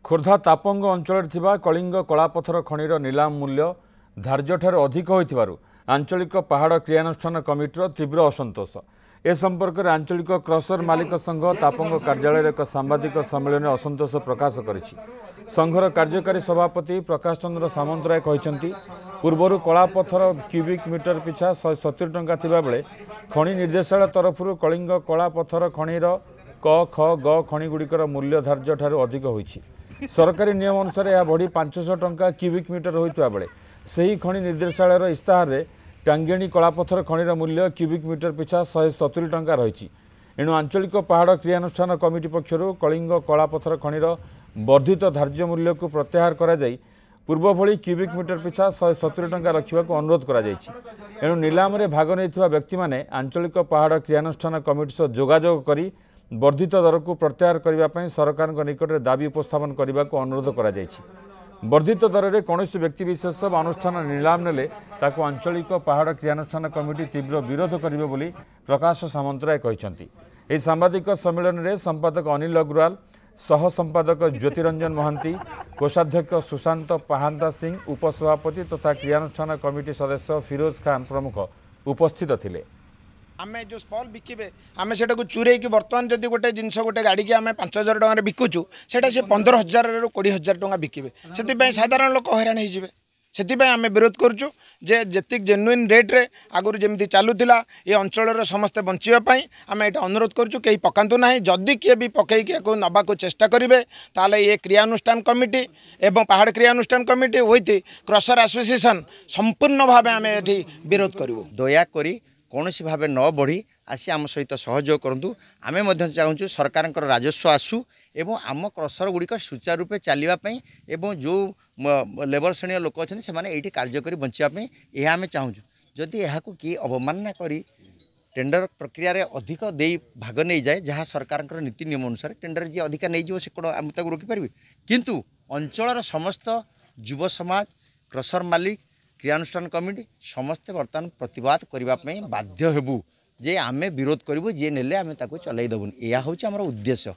खोर्धा तापंग अंचल कलिंग कलापथर खनिर नीलाम मूल्य धार्यठार अधिक होइथिबारु आंचलिक पहाड़ क्रियानुष्ठान कमिटीर तीव्र असंतोष। ए संपर्क में आंचलिक क्रसर मालिक संघ तापंग कार्यालय एक सांबादिक सम्मेलन में असंतोष प्रकाश करिछि। संघर कार्यकारी सभापति प्रकाश चंद्र सामंतराय कहते पूर्वर कलापथर क्यूबिक मीटर पिछा 170 टंका थिबा बेले खनि निर्देशालय तरफ कलिंग कलापथर खनिर क ख ग खनिगुड़िकर मूल्य धार्य ठारू अधिक होइछि। सरकारी नियम अनुसार यह बढ़ी 500 टंका क्यूबिक मीटर होता बेले सही खनि निर्देशालय इस्ताहार में टांगेणी कलापथर खनिर मूल्य क्यूबिक मीटर पिछा 170 टंका रही। एणु आंचलिक पहाड़ क्रियानुष्ठान कमिटी पक्षर कलिंग कलापथर खनिर वर्धित धार्य मूल्य को प्रत्याहार करा जाई पूर्व भली क्यूबिक मीटर पिछा 170 टंका रखा अनुरोध करा जायछि। एणु नीलाम रे भाग नैथिबा व्यक्ति माने आंचलिक पहाड़ क्रियानुष्ठान कमिटी सह जोगाजोग करी वर्धित दर को प्रत्याहार करने सरकार निकट में दाबी उपस्थापन करने को अनुरोध करा जायछि। वर्धित दर में कौन व्यक्ति विशेष अनुष्ठान नीलाम नेले ताकू आंचलिक पहाड़ क्रियानुष्ठान कमिटी तीव्र विरोध करिवे बोली प्रकाश सामंतराय कहते। यह सांबादिक सम्मेलन में संपादक अनिल अग्रवाल, सह संपादक ज्योतिरंजन महांती, कोषाध्यक्ष सुशांत पाहांता सिंह, उपसभापति तथा क्रियानुष्ठान कमिटी सदस्य फिरोज खान प्रमुख उपस्थित थिले। आमे जो स्पॉल बिकिबे आमे सेटा को चुरे कि वर्तमान जदि गोटे जिनस गोटे गाड़ी की आमे 5000 टंका बिकुचु सेटा से 15000 रु 20000 टंका बिकिबे सेति साधारण लोक हैरान हो जिवे। सेति आमे विरोध करूचु जे जेतिक जेन्युइन रेट रे आगुर जेमती चालुथिला ये अंचल समस्ते बंचिबा पई आमे एटा अनुरोध करूचु केही पकांतु नाही। जदि किए भी पकई के को नबा को चेष्टा करिवे ताले ये क्रियानुष्ठान कमिटी एवं पहाड़ क्रियानुष्ठान कमिटी होइति क्रसर एसोसिएशन संपूर्ण भावे आमे एठी विरोध करिवो। दया करी कौन सी भाव न बढ़ी आसी आम सहित सहयोग करूँ। आम चाहूँ सरकार राजस्व आसू एवं आम क्रसर गुड़िक सुचारू रूपे चलवाई एवं जो लेबर श्रेणी लोक अच्छे से ये कार्य कर बचापी यह आम चाहूँ। जदि यह किए अवमानना करी टेंडर प्रक्रिया रे अधिक दे भाग नहीं जाए जहाँ सरकार नीति नियम अनुसार टेंडर जी अधिक नहीं जाव से कौन आम तक रोकीपारि किंतु अंचल समस्त युव समाज क्रसर मालिक क्रियानुष्ठान कमिटी समस्ते बर्तमान प्रतिवाद करने बाध्य हेबू जे आमे विरोध करूँ जी नेले आमे ताको चलाई देबुन। यह हूँ आमर उद्देश्य।